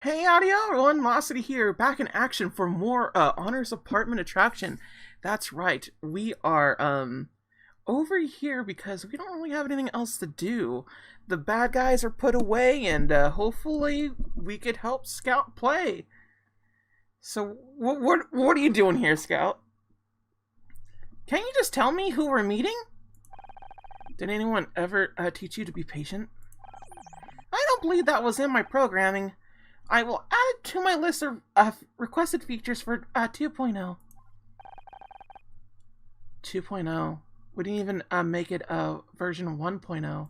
Hey, audio everyone, Mosity here, back in action for more Honors Apartment Attraction. That's right, we are over here because we don't really have anything else to do. The bad guys are put away, and hopefully we could help Scout play. So, what are you doing here, Scout? Can you just tell me who we're meeting? Did anyone ever teach you to be patient? I don't believe that was in my programming. I will add it to my list of requested features for 2.0. 2.0. We didn't even make it version 1.0.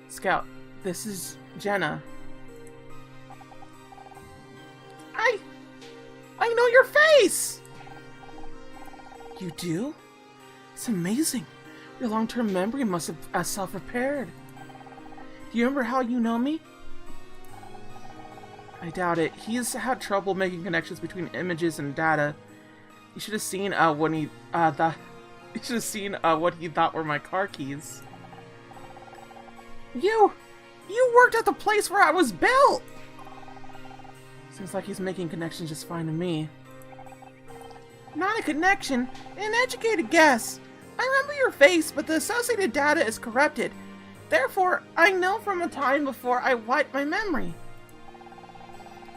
Scout, this is Jenna. I know your face! You do? It's amazing. Your long-term memory must have self-repaired. Do you remember how you know me? I doubt it. He's had trouble making connections between images and data. You should have seen what he thought were my car keys. You worked at the place where I was built. Seems like he's making connections just fine to me. Not a connection, an educated guess. I remember your face, but the associated data is corrupted. Therefore, I know from a time before I wiped my memory.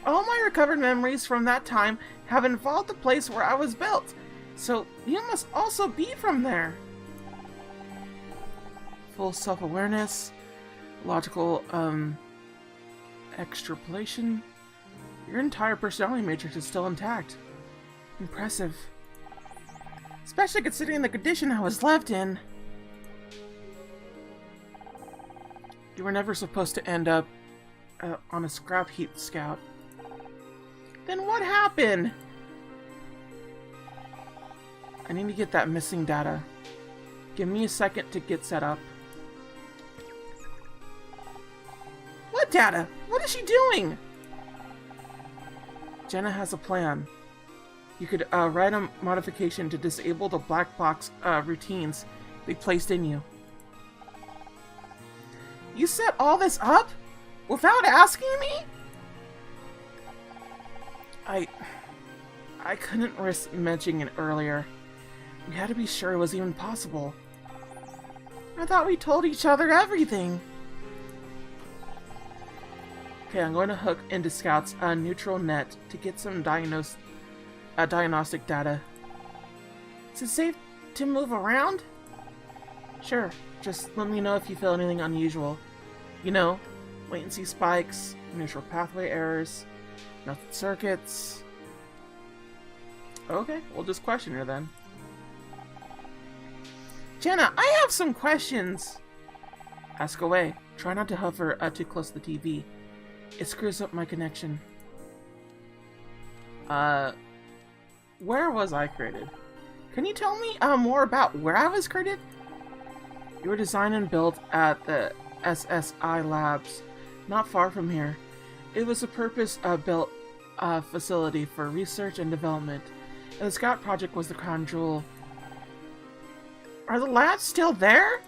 All my recovered memories from that time have involved the place where I was built, so you must also be from there. Full self-awareness, logical, extrapolation. Your entire personality matrix is still intact. Impressive. Especially considering the condition I was left in. You were never supposed to end up on a scrap heap, Scout. Then what happened? I need to get that missing data. Give me a second to get set up. What data? What is she doing? Jenna has a plan. You could write a modification to disable the black box routines they placed in you. You set all this up without asking me? I couldn't risk mentioning it earlier. We had to be sure it was even possible. I thought we told each other everything. Okay, I'm going to hook into Scout's neutral net to get some diagnostic data. Is it safe to move around? Sure, just let me know if you feel anything unusual. You know, latency spikes, neutral pathway errors, melted circuits. Okay, we'll just question her then. Jenna, I have some questions. Ask away. Try not to hover too close to the TV. It screws up my connection. Where was I created? Can you tell me more about where I was created? You were designed and built at the SSI Labs, not far from here. It was a purpose-built facility for research and development, and the Scout project was the crown jewel. Are the labs still there?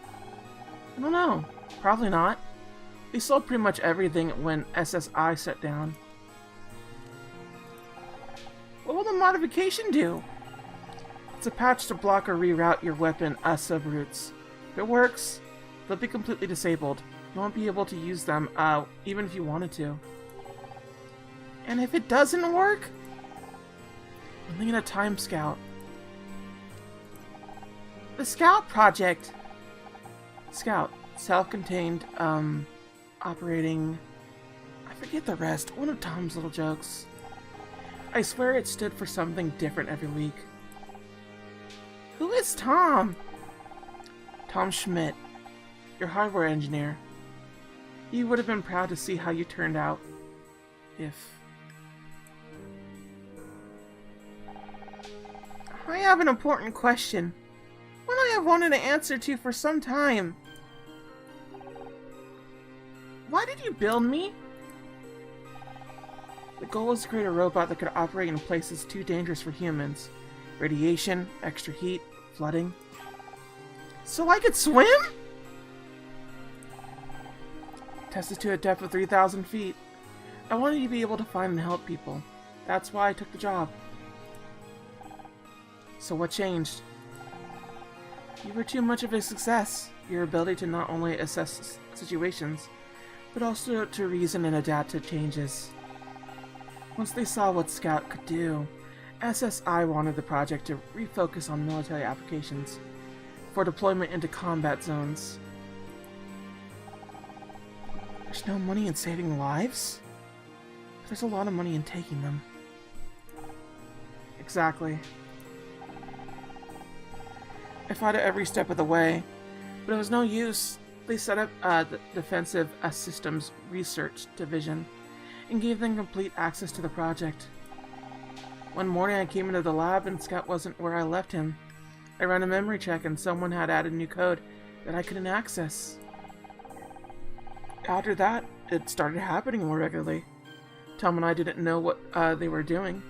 I don't know. Probably not. They sold pretty much everything when SSI shut down. What will the modification do? It's a patch to block or reroute your weapon subroutes. If it works, they'll be completely disabled. You won't be able to use them, even if you wanted to. And if it doesn't work? I'm thinking of Time Scout. The Scout Project! Scout. Self-contained, operating... I forget the rest. One of Tom's little jokes. I swear it stood for something different every week. Who is Tom? Tom Schmidt. Your hardware engineer. He would have been proud to see how you turned out. If... I have an important question. One I have wanted an answer to for some time. Why did you build me? The goal was to create a robot that could operate in places too dangerous for humans. Radiation, extra heat, flooding. So I could swim? Tested to a depth of 3,000 feet. I wanted to be able to find and help people. That's why I took the job. So what changed? You were too much of a success. Your ability to not only assess situations, but also to reason and adapt to changes. Once they saw what Scout could do, SSI wanted the project to refocus on military applications for deployment into combat zones. There's no money in saving lives? There's a lot of money in taking them. Exactly. I fought it every step of the way, but it was no use. They set up the Defensive Systems Research Division and gave them complete access to the project. One morning I came into the lab and Scout wasn't where I left him. I ran a memory check and someone had added new code that I couldn't access. After that, it started happening more regularly. Tom and I didn't know what they were doing,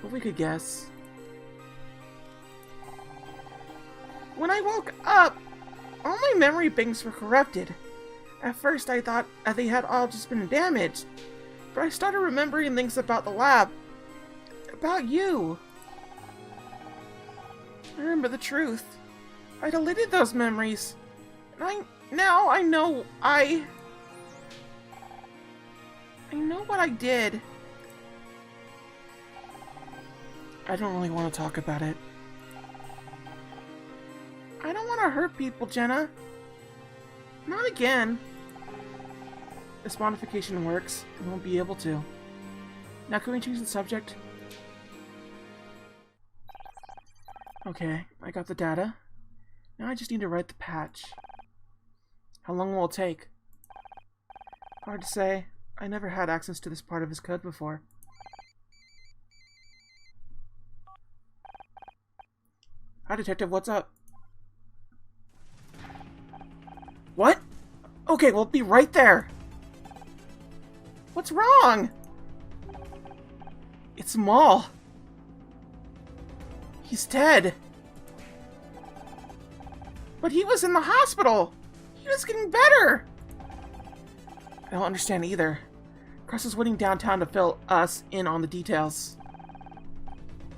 but we could guess. When I woke up, all my memory banks were corrupted. At first I thought they had all just been damaged, but I started remembering things about the lab. About you. I remember the truth. I deleted those memories. And now I know I know what I did. I don't really want to talk about it. I don't want to hurt people, Jenna. Not again. If modification works, we won't be able to. Now can we change the subject? Okay, I got the data. Now I just need to write the patch. How long will it take? Hard to say. I never had access to this part of his code before. Hi, Detective, what's up? What? Okay, we'll be right there. What's wrong? It's Maul. He's dead. But he was in the hospital. He was getting better. I don't understand either. Cross is waiting downtown to fill us in on the details.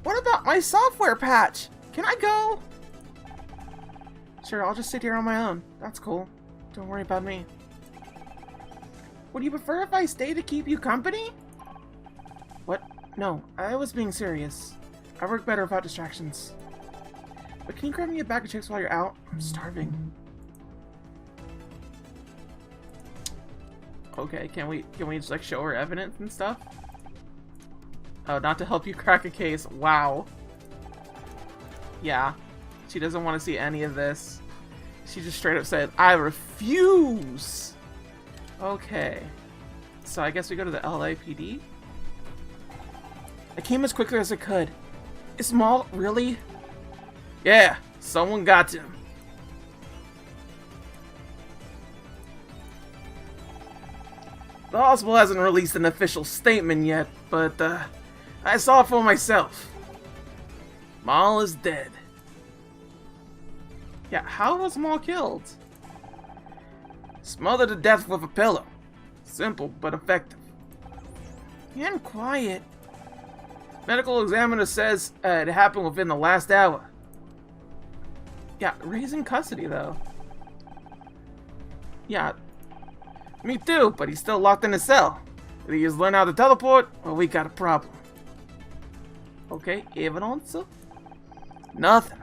What about my software patch? Can I go? Sure, I'll just sit here on my own. That's cool. Don't worry about me. Would you prefer if I stay to keep you company? What? No, I was being serious. I work better without distractions. But can you grab me a bag of chips while you're out? I'm starving. Okay, can we just like show her evidence and stuff? Oh, not to help you crack a case. Wow. Yeah. She doesn't want to see any of this. She just straight up said, I refuse! Okay. So I guess we go to the LAPD? I came as quickly as I could. Is Maul really? Yeah, someone got him. The hospital hasn't released an official statement yet, but I saw it for myself. Maul is dead. Yeah, how was Maul killed? Smothered to death with a pillow. Simple, but effective. And quiet. Medical examiner says it happened within the last hour. Yeah, Ray's in custody, though. Yeah, me too, but he's still locked in his cell. If he has learned how to teleport, well, we got a problem. Okay, evidence? Nothing.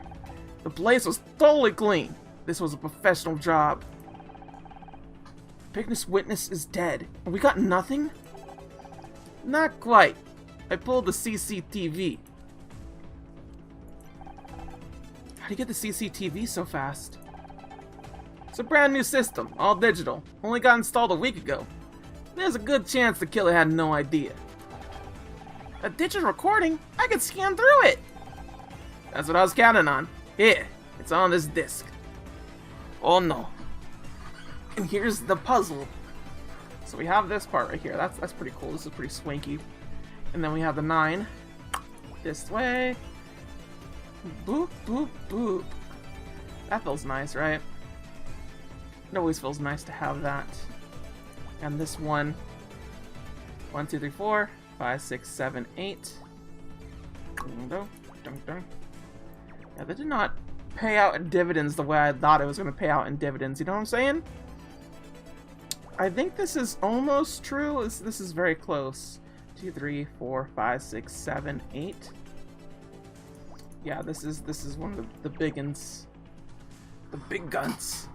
The place was totally clean. This was a professional job. Biggest witness is dead, and we got nothing? Not quite. I pulled the CCTV. How'd you get the CCTV so fast? It's a brand new system, all digital. Only got installed a week ago. There's a good chance the killer had no idea. A digital recording? I could scan through it! That's what I was counting on. Here, it's on this disc. Oh no. And here's the puzzle. So we have this part right here. That's pretty cool. This is pretty swanky. And then we have the 9. This way. Boop, boop, boop. That feels nice, right? It always feels nice to have that. And this one, 1, 2, 3, 4, 5, 6, 7, 8. Yeah, that did not pay out in dividends the way I thought it was going to pay out in dividends. You know what I'm saying? I think this is almost true. This is very close. 2, 3, 4, 5, 6, 7, 8. Yeah, this is one of the big uns. The big guns,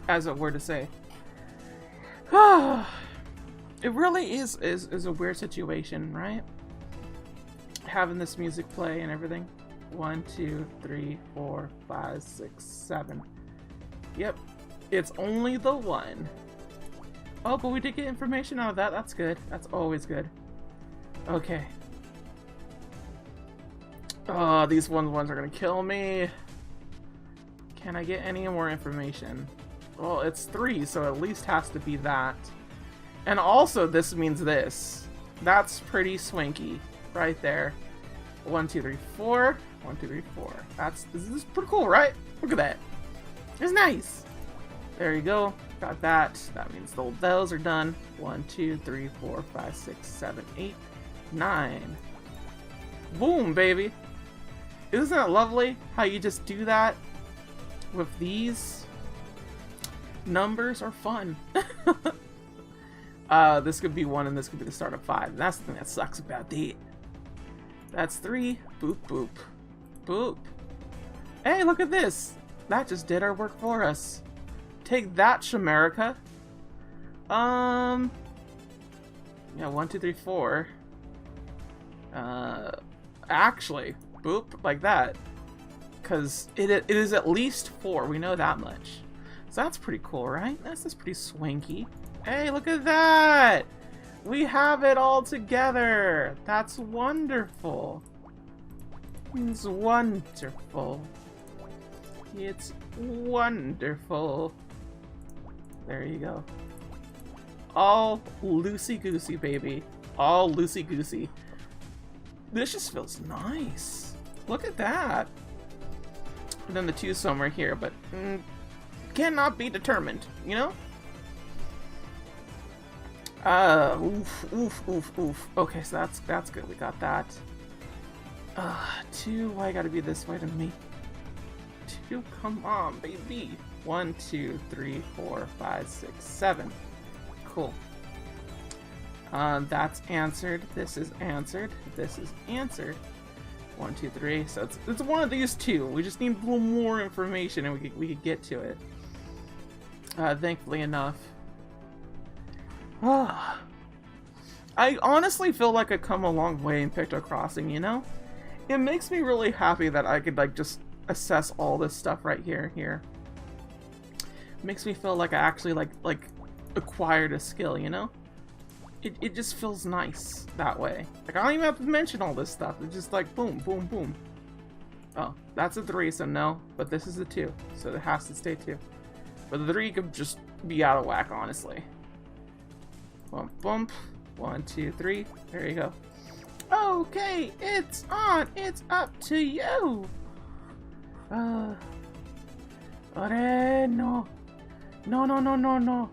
as it were to say. It really is a weird situation, right? Having this music play and everything. 1, 2, 3, 4, 5, 6, 7. Yep, it's only the one. Oh, but we did get information out of that. That's good. That's always good. Okay. Oh, these ones are gonna kill me. Can I get any more information? Well, it's 3, so at least has to be that. And also, this means this. That's pretty swanky, right there. 1, 2, 3, 4. 1, 2, 3, 4. This is pretty cool, right? Look at that. It's nice. There you go. Got that. That means those are done. 1, 2, 3, 4, 5, 6, 7, 8, 9. Boom, baby. Isn't it lovely how you just do that with these? Numbers are fun. This could be 1 and this could be the start of 5. That's the thing that sucks about it. That's 3. Boop, boop. Boop. Hey, look at this. That just did our work for us. Take that, Shamerica. Yeah, 1, 2, 3, 4. Actually, boop, like that. Because it is at least 4. We know that much. So that's pretty cool, right? That's pretty swanky. Hey, look at that! We have it all together! That's wonderful. It's wonderful. It's wonderful. There you go. All loosey-goosey, baby. All loosey-goosey. This just feels nice. Look at that. And then the 2 somewhere here, but cannot be determined, you know? Oof. Okay, so that's good. We got that. 2, why gotta be this way to me? 2, come on, baby. 1, 2, 3, 4, 5, 6, 7. Cool. That's answered. This is answered. This is answered. 1, 2, 3. So it's one of these 2. We just need a little more information, and we could get to it. Thankfully enough. I honestly feel like I've come a long way in Picto Crossing, you know? It makes me really happy that I could, like, just assess all this stuff right here. It makes me feel like I actually, like acquired a skill, you know? It just feels nice that way. Like, I don't even have to mention all this stuff. It's just like, boom, boom, boom. Oh, that's a 3, so no. But this is a 2, so it has to stay 2. But the 3 could just be out of whack, honestly. Bump, bump. 1, 2, 3. There you go. Okay, it's on. It's up to you. No. No.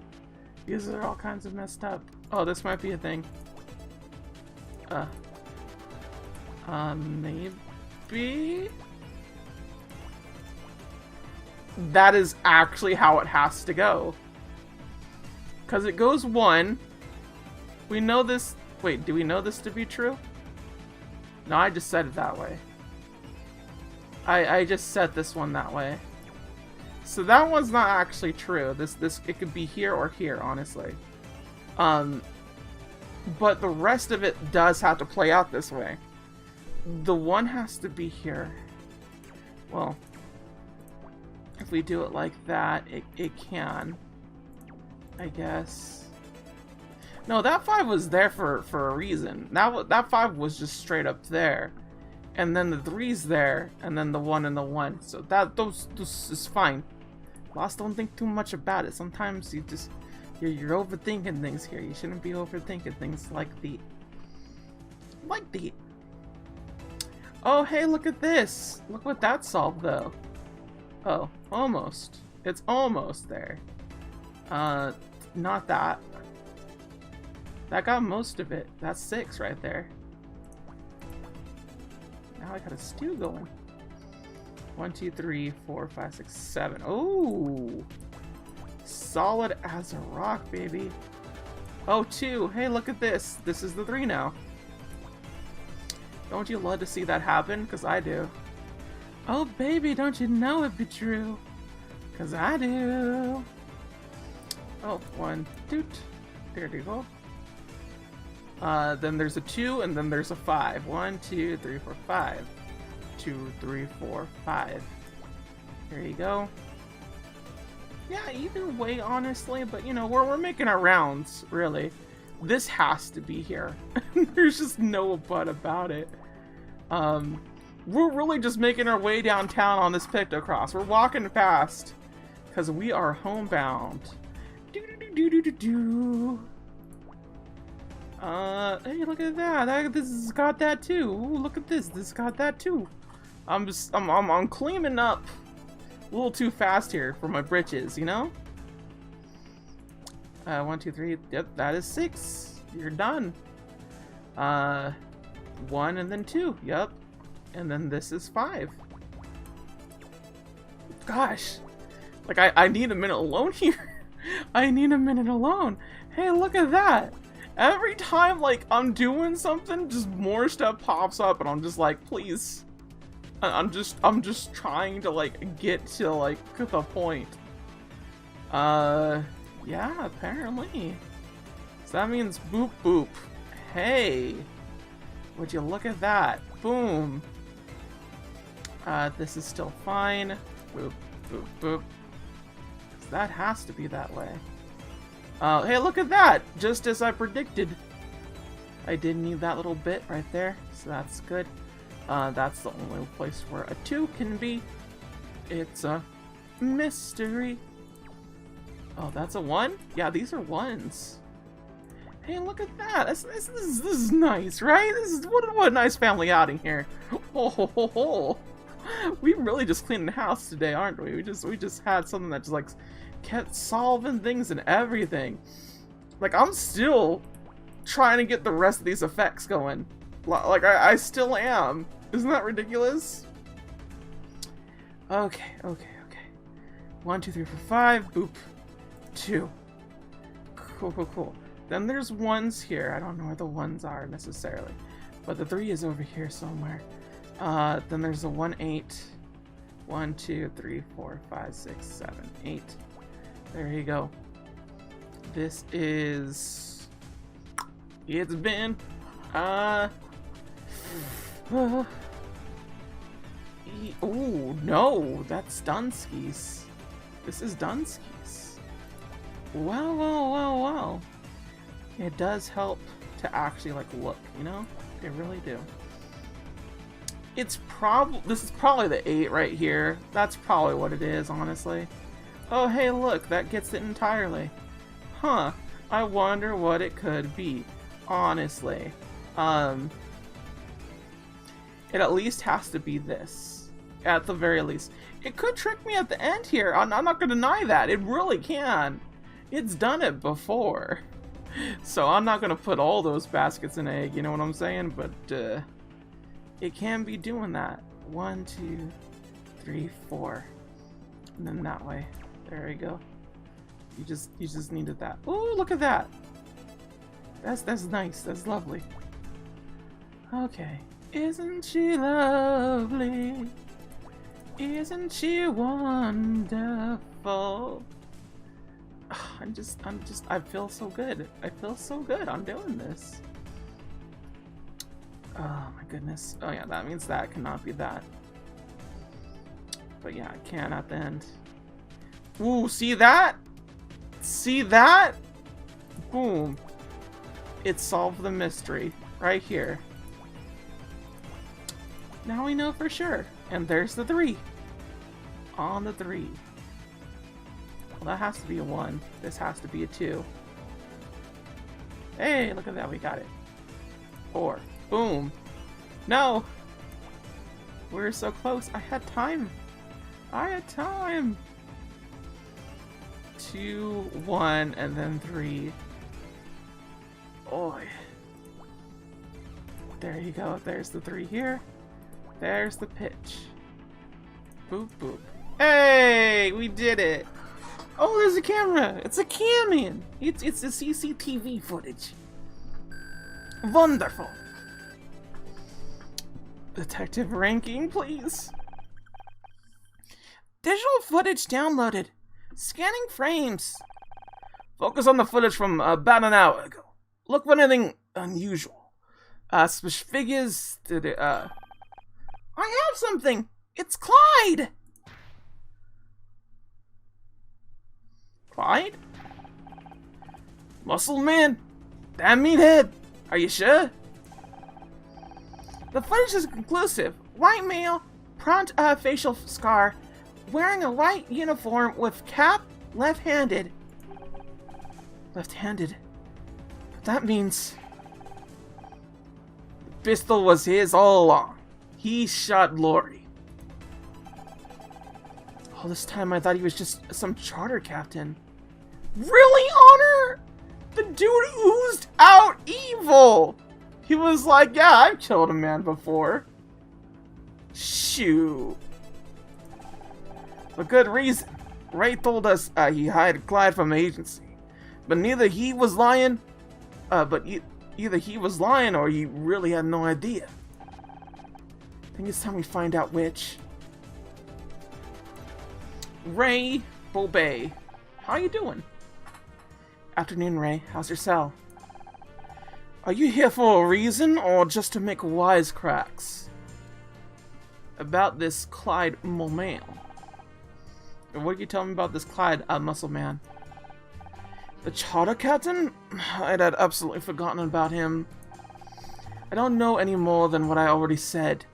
These are all kinds of messed up. Oh, this might be a thing. Maybe? That is actually how it has to go. Because it goes 1. We know this. Wait, do we know this to be true? No, I just said it that way. I just set this one that way. So that one's not actually true. It could be here or here, honestly. But the rest of it does have to play out this way. The 1 has to be here. Well, if we do it like that, it can. I guess. No, that 5 was there for a reason. That 5 was just straight up there. And then the 3's there, and then the 1 and the 1. So those is fine. Lost, don't think too much about it. Sometimes you're overthinking things here. You shouldn't be overthinking things like the. Oh, hey, look at this. Look what that solved, though. Oh, almost. It's almost there. Not that. That got most of it. That's 6 right there. Now I got a stew going. 1, 2, 3, 4, 5, 6, 7. Oh, solid as a rock, baby. Oh, 2. Hey, look at this. This is the 3 now. Don't you love to see that happen? Because I do. Oh, baby, don't you know it be true? Because I do. Oh, 1, doot. There you go. Then there's a 2, and then there's a 5. 1, 2, 3, 4, 5. 2, 3, 4, 5. There you go. Yeah, either way, honestly, but you know, we're making our rounds, really. This has to be here. There's just no but about it. We're really just making our way downtown on this Pictocross. We're walking fast, because we are homebound. Do-do-do-do-do-do. Hey, look at that. This has got that too. Ooh, look at this. This got that too. I'm cleaning up a little too fast here for my britches, you know? 1, 2, 3. Yep, that is 6. You're done. 1 and then 2. Yep. And then this is 5. Gosh. Like, I need a minute alone here. I need a minute alone. Hey, look at that. Every time, like, I'm doing something, just more stuff pops up, and I'm just like, please. I'm just trying to, like, get to, like, the point. Yeah, apparently. So that means boop boop. Hey. Would you look at that? Boom. This is still fine. Boop, boop, boop. That has to be that way. Hey, look at that! Just as I predicted. I did need that little bit right there, so that's good. That's the only place where a 2 can be. It's a mystery. Oh, that's a 1? Yeah, these are 1s. Hey, look at that! This is nice, right? What a nice family outing here. Oh, ho, ho, ho. We really just cleaned the house today, aren't we? We just had something that just like kept solving things and everything. Like, I'm still trying to get the rest of these effects going. Like, I still am. Isn't that ridiculous? Okay. 1, 2, 3, 4, 5. Boop. 2. Cool. Then there's 1s here. I don't know where the 1s are necessarily, but the 3 is over here somewhere. Then there's a 1, 8. 1, 2, 3, 4, 5, 6, 7, 8. There you go. This is... It's been... Ooh, no! That's Dunskies. This is Dunskies. Well. It does help to actually, like, look, you know? They really do. This is probably the 8 right here. That's probably what it is, honestly. Oh, hey, look, that gets it entirely. Huh, I wonder what it could be, honestly. It at least has to be this, at the very least. It could trick me at the end here, I'm not gonna deny that, it really can. It's done it before. So I'm not gonna put all those baskets in egg, you know what I'm saying? But, it can be doing that. 1, 2, 3, 4. And then that way. There you go. You just needed that. Ooh, look at that. That's nice. That's lovely. Okay. Isn't she lovely? Isn't she wonderful? I feel so good. I feel so good on doing this. Oh my goodness. Oh yeah, that means that cannot be that. But yeah, it can at the end. Ooh, see that? See that? Boom. It solved the mystery right here. Now we know for sure. And there's the 3. On the 3. Well, that has to be a 1. This has to be a 2. Hey, look at that. We got it. 4. Boom. No. We're so close. I had time. 2, 1, and then 3. Oi. There you go. There's the 3 here. There's the pitch. Boop, boop. Hey! We did it! Oh, there's a camera! It's a cam-in! It's the CCTV footage. Wonderful! Detective ranking, please. Digital footage downloaded. Scanning frames. Focus on the footage from about an hour ago. Look for anything unusual. Special figures. I have something. It's Clyde. Clyde? Muscle man. Damn meathead. Are you sure? The footage is conclusive. White male, prompt facial scar, wearing a white uniform with cap, left-handed. Left-handed. But that means the pistol was his all along. He shot Lori. All this time I thought he was just some charter captain. Really, Honor? The dude oozed out evil! He was like, yeah, I've killed a man before. Shoot. For good reason. Ray told us he hired Clyde from the agency. But neither he was lying, either he was lying or he really had no idea. I think it's time we find out which. Ray Bobay. How you doing? Afternoon, Ray. How's your cell? Are you here for a reason, or just to make wisecracks? About this Clyde Mulman. What can you tell me about this Clyde Muscle Man? The charter captain? I'd had absolutely forgotten about him. I don't know any more than what I already said.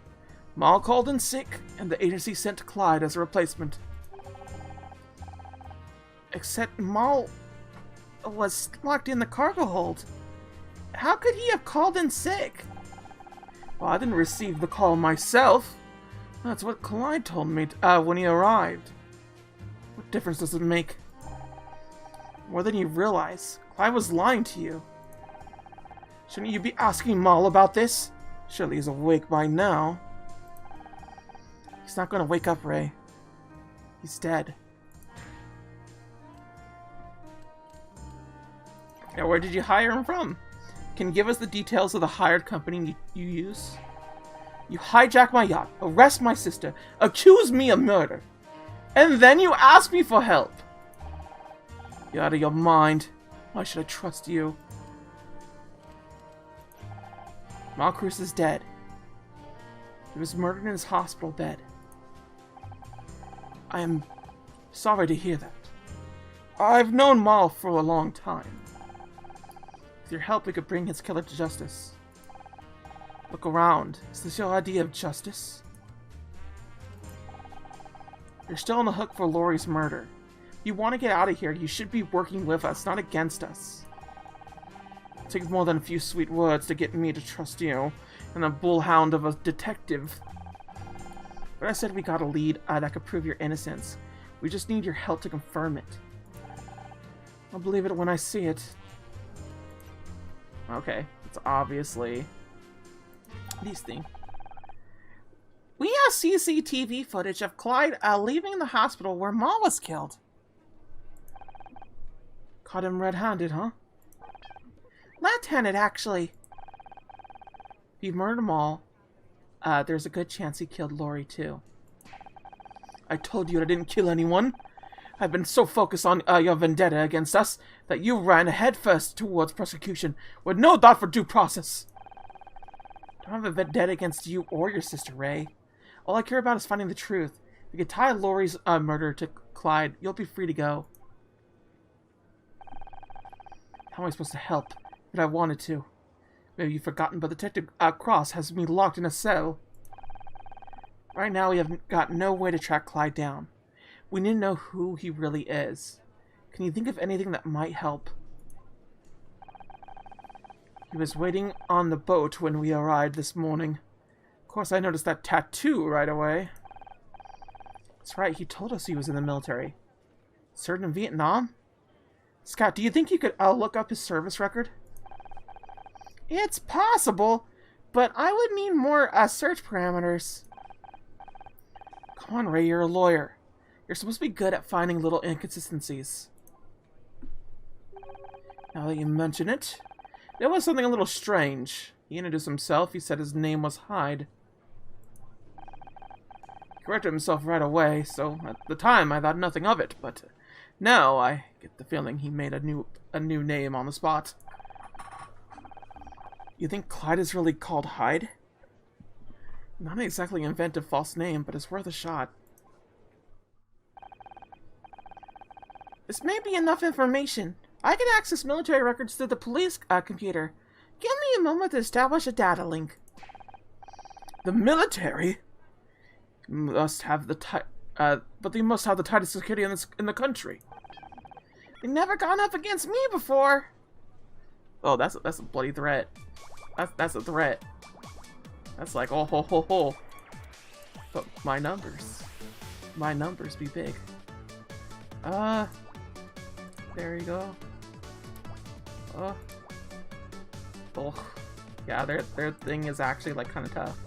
Mal called in sick, and the agency sent Clyde as a replacement. Except Mal was locked in the cargo hold. How could he have called in sick? Well, I didn't receive the call myself. That's what Clyde told me when he arrived. What difference does it make? More than you realize. Clyde was lying to you. Shouldn't you be asking Mal about this? Surely he's awake by now. He's not gonna wake up, Ray. He's dead. Now, where did you hire him from? Can you give us the details of the hired company you use? You hijack my yacht, arrest my sister, accuse me of murder, and then you ask me for help. You're out of your mind. Why should I trust you? Mal Cruz is dead. He was murdered in his hospital bed. I am sorry to hear that. I've known Mal for a long time. With your help, we could bring his killer to justice. Look around. Is this your idea of justice? You're still on the hook for Lori's murder. If you want to get out of here, you should be working with us, not against us. It takes more than a few sweet words to get me to trust you, and a bullhound of a detective. But I said we got a lead that could prove your innocence. We just need your help to confirm it. I'll believe it when I see it. Okay, it's obviously these things. We have CCTV footage of Clyde leaving the hospital where Mal was killed. Caught him red-handed, huh? Left-handed, actually. If you murdered Mal, there's a good chance he killed Lori, too. I told you I didn't kill anyone. I've been so focused on your vendetta against us that you ran headfirst towards prosecution with no thought for due process. I don't have a vendetta against you or your sister, Ray. All I care about is finding the truth. If you can tie Lori's murder to Clyde, you'll be free to go. How am I supposed to help if I wanted to? Maybe you've forgotten, but Detective Cross has me locked in a cell. Right now, we have got no way to track Clyde down. We need to know who he really is. Can you think of anything that might help? He was waiting on the boat when we arrived this morning. Of course, I noticed that tattoo right away. That's right, he told us he was in the military. Served in Vietnam? Scott, do you think you could look up his service record? It's possible, but I would need more search parameters. Come on, Ray, you're a lawyer. You're supposed to be good at finding little inconsistencies. Now that you mention it, there was something a little strange. He introduced himself. He said his name was Hyde. He corrected himself right away, so at the time I thought nothing of it, but now I get the feeling he made a new name on the spot. You think Clyde is really called Hyde? Not exactly an inventive false name, but it's worth a shot. This may be enough information. I can access military records through the police computer. Give me a moment to establish a data link. The military must have but they must have the tightest security in the country. They've never gone up against me before. Oh, that's a bloody threat. That's a threat. That's like, oh ho ho ho. But my numbers be big. There you go. Oh, yeah, their thing is actually like kind of tough,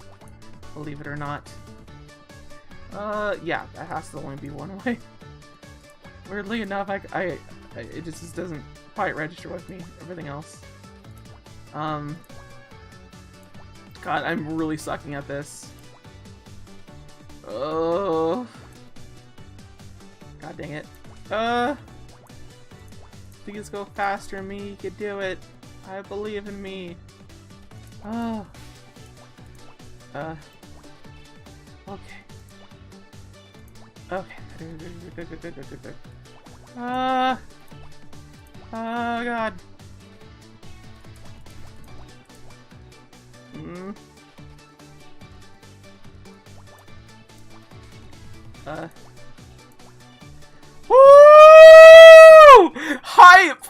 believe it or not. Yeah, that has to only be one way. Weirdly enough, it just doesn't quite register with me. Everything else. God, I'm really sucking at this. Oh. God dang it. Please go faster, me. You can do it. I believe in me. Oh. Okay. Okay. Good. Oh, God. Woo! Hype!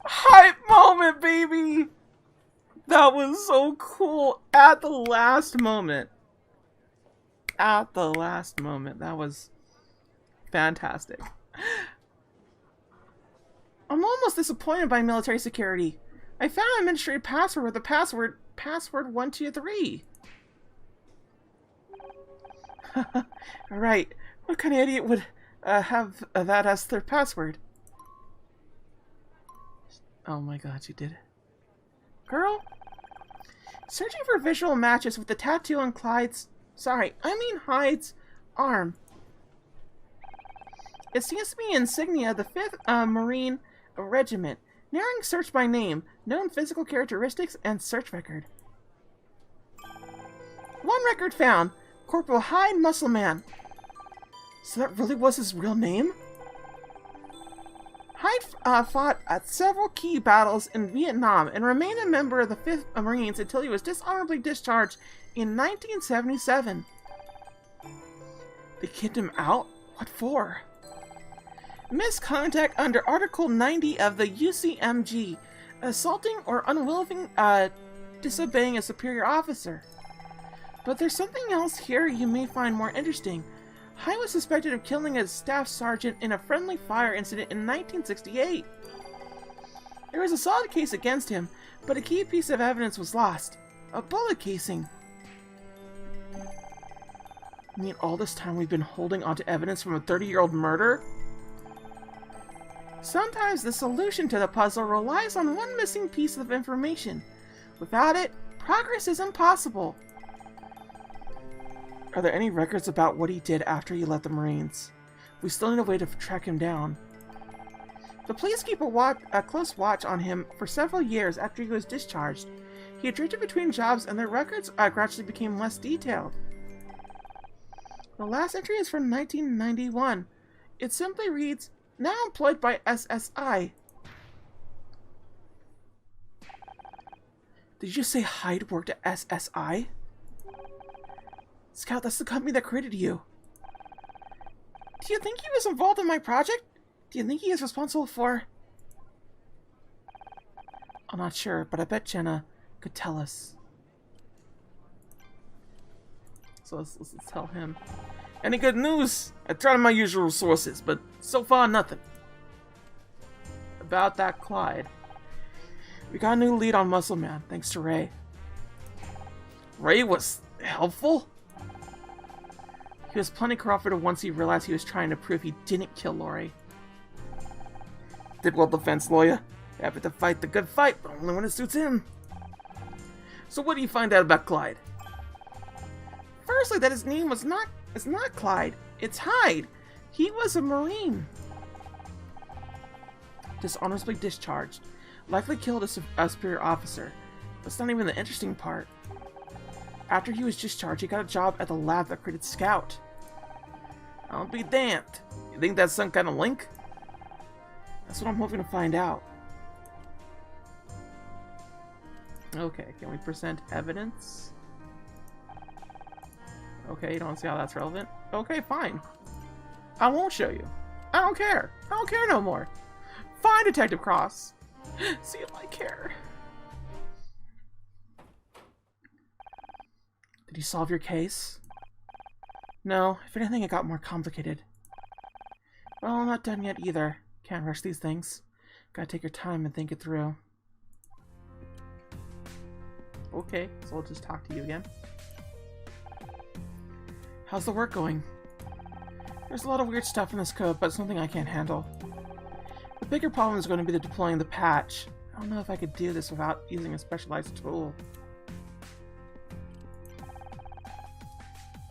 Hype moment, baby! That was so cool at the last moment. At the last moment. That was fantastic. I'm almost disappointed by military security. I found an administrative password with the password 123. Alright, what kind of idiot would have that as their password? Oh my god, you did it. Girl? Searching for visual matches with the tattoo on Hyde's arm. It seems to be insignia of the 5th Marine Regiment. Narrowing search by name, known physical characteristics, and search record. One record found. Corporal Hyde Muscleman. So that really was his real name? Hyde fought at several key battles in Vietnam and remained a member of the 5th Marines until he was dishonorably discharged in 1977. They kicked him out? What for? Misconduct under Article 90 of the UCMG, assaulting or unwilling disobeying a superior officer. But there's something else here you may find more interesting. Hyde was suspected of killing a staff sergeant in a friendly fire incident in 1968. There was a solid case against him, but a key piece of evidence was lost. A bullet casing. You mean all this time we've been holding onto evidence from a 30-year-old murder? Sometimes the solution to the puzzle relies on one missing piece of information. Without it, progress is impossible. Are there any records about what he did after he left the Marines? We still need a way to track him down. The police keep a close watch on him for several years after he was discharged. He had drifted between jobs and their records gradually became less detailed. The last entry is from 1991. It simply reads, "Now employed by SSI." Did you say Hyde worked at SSI? Scout, that's the company that created you. Do you think he was involved in my project? Do you think he is responsible for... I'm not sure, but I bet Jenna could tell us. So let's tell him. Any good news? I tried my usual sources, but so far nothing. About that Clyde. We got a new lead on Muscle Man, thanks to Ray. Ray was helpful? He was plenty cooperative once he realized he was trying to prove he didn't kill Lori. Typical defense lawyer. Happy to fight the good fight, but only when it suits him. So what do you find out about Clyde? Firstly, that his name was it's not Clyde, it's Hyde. He was a Marine. Dishonorably discharged. Likely killed a superior officer. That's not even the interesting part. After he was discharged, he got a job at the lab that created Scout. I'll be damned. You think that's some kind of link? That's what I'm hoping to find out. Okay, can we present evidence? Okay, you don't see how that's relevant? Okay, fine. I won't show you. I don't care. I don't care no more. Fine, Detective Cross. See if I care. Did you solve your case? No, if anything, it got more complicated. Well, I'm not done yet either. Can't rush these things. Gotta take your time and think it through. Okay, so I'll just talk to you again. How's the work going? There's a lot of weird stuff in this code, but it's something I can't handle. The bigger problem is going to be the deploying the patch. I don't know if I could do this without using a specialized tool.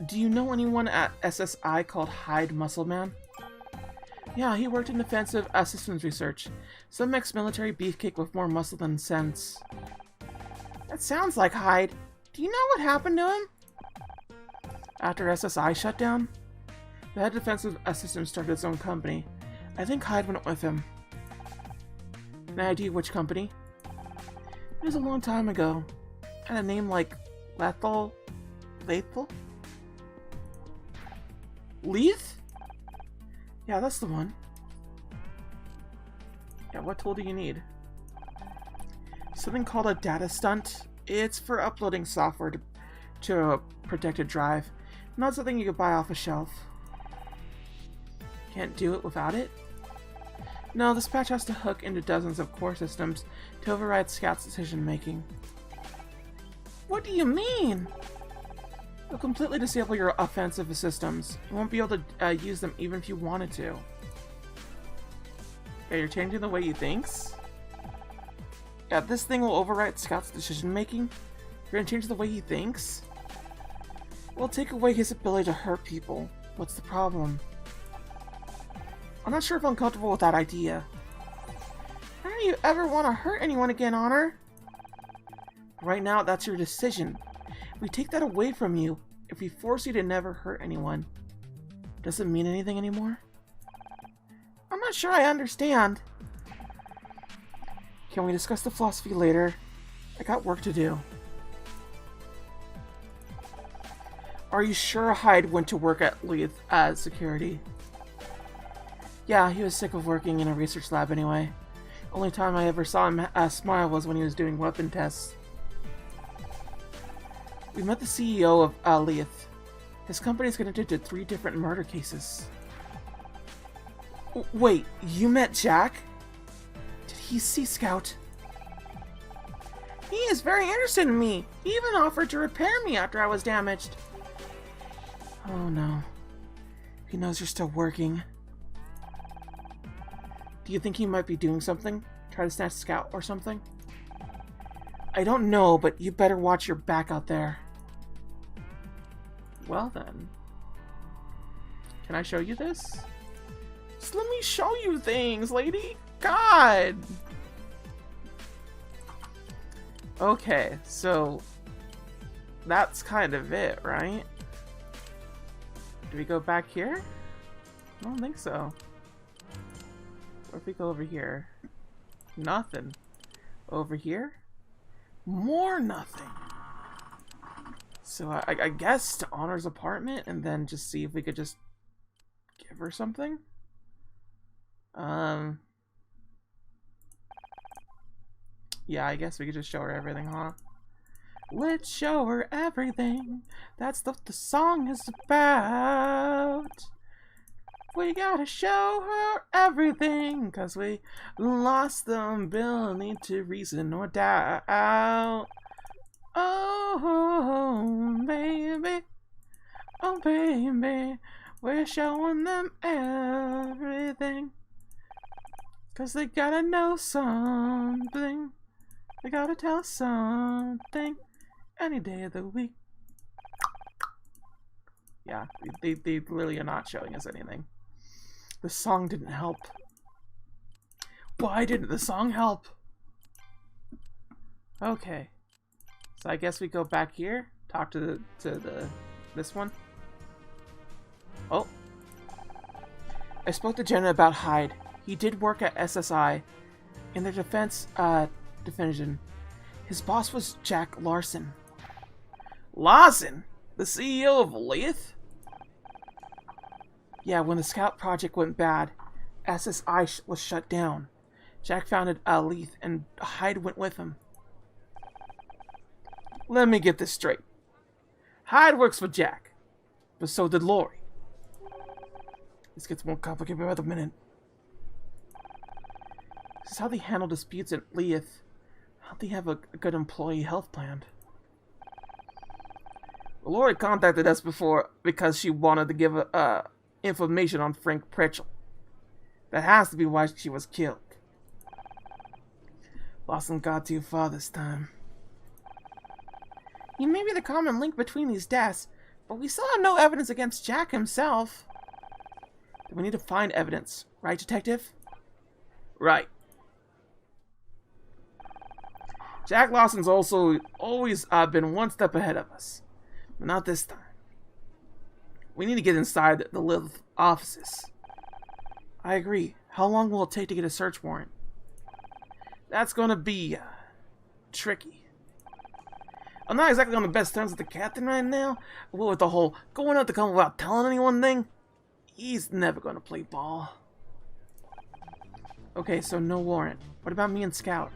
Do you know anyone at SSI called Hyde Muscle Man? Yeah, he worked in defensive systems research. Some ex-military beefcake with more muscle than sense. That sounds like Hyde. Do you know what happened to him? After SSI shut down, the head defensive systems started its own company. I think Hyde went with him. Any idea which company? It was a long time ago. Had a name like Lethal? Leith? Yeah, that's the one. Yeah, what tool do you need? Something called a data stunt. It's for uploading software to a protected drive. Not something you could buy off a shelf. Can't do it without it? No, this patch has to hook into dozens of core systems to override Scout's decision-making. What do you mean? It'll completely disable your offensive systems. You won't be able to use them even if you wanted to. Yeah, you're changing the way he thinks? Yeah, this thing will override Scout's decision-making? You're gonna change the way he thinks? We'll take away his ability to hurt people. What's the problem? I'm not sure if I'm comfortable with that idea. How do you ever want to hurt anyone again, Honor? Right now, that's your decision. If we take that away from you, if we force you to never hurt anyone, does it mean anything anymore? I'm not sure I understand. Can we discuss the philosophy later? I got work to do. Are you sure Hyde went to work at Leith as security? Yeah, he was sick of working in a research lab anyway. Only time I ever saw him smile was when he was doing weapon tests. We met the CEO of Leith. His company is connected to 3 different murder cases. Wait, you met Jack? Did he see Scout? He is very interested in me. He even offered to repair me after I was damaged. Oh no. He knows you're still working. Do you think he might be doing something? Try to snatch Scout or something? I don't know, but you better watch your back out there. Well then. Can I show you this? Just let me show you things, lady! God! Okay, so... that's kind of it, right? Do we go back here? I don't think so. What if we go over here? Nothing. Over here? More nothing. So I guess to Honor's apartment and then just see if we could just give her something? Yeah, I guess we could just show her everything, huh? Let's show her everything. That's what the song is about. We gotta show her everything, 'cause we lost the ability to reason or doubt. Oh, baby. Oh, baby. We're showing them everything. 'Cause they gotta know something. They gotta tell us something. Any day of the week. Yeah, they really are not showing us anything. The song didn't help. Why didn't the song help? Okay. So I guess we go back here, talk to this one. Oh. I spoke to Jenna about Hyde. He did work at SSI in their defense division. His boss was Jack Larson. Larson? The CEO of Leith? Yeah, when the Scout project went bad, SSI was shut down. Jack founded Leith, and Hyde went with him. Let me get this straight. Hyde works for Jack, but so did Lori. This gets more complicated by the minute. This is how they handle disputes at Leith. How they have a good employee health plan. Lori contacted us before because she wanted to give information on Frank Pritchell. That has to be why she was killed. Lawson got too far this time. He may be the common link between these deaths, but we still have no evidence against Jack himself. We need to find evidence, right, Detective? Right. Jack Lawson's also always been one step ahead of us. But not this time. We need to get inside the Lilith offices. I agree. How long will it take to get a search warrant? That's gonna be tricky. I'm not exactly on the best terms with the captain right now. But with the whole going out to come without telling anyone thing, he's never gonna play ball. Okay, so no warrant. What about me and Scout?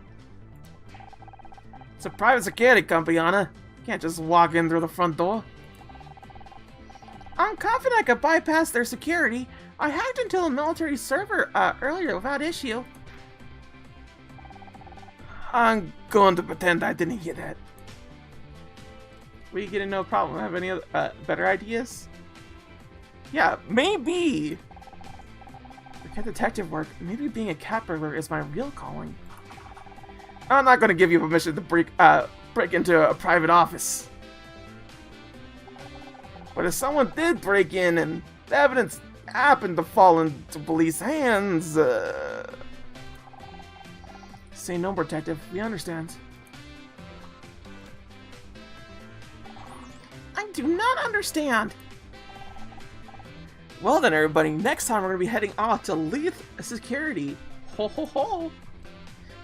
It's a private security company, Anna. Can't just walk in through the front door. I'm confident I could bypass their security. I hacked into a military server earlier without issue. I'm going to pretend I didn't hear that. We get in no problem. Have any other, better ideas? Yeah, maybe. Forget detective work. Maybe being a cat burglar is my real calling. I'm not going to give you permission to break into a private office. But if someone did break in and the evidence happened to fall into police hands, say no more, detective. We understand. I do not understand. Well then, everybody, next time we're going to be heading off to Leith Security. Ho ho ho.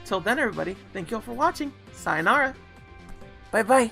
Till then, everybody, thank you all for watching. Sayonara. Bye bye.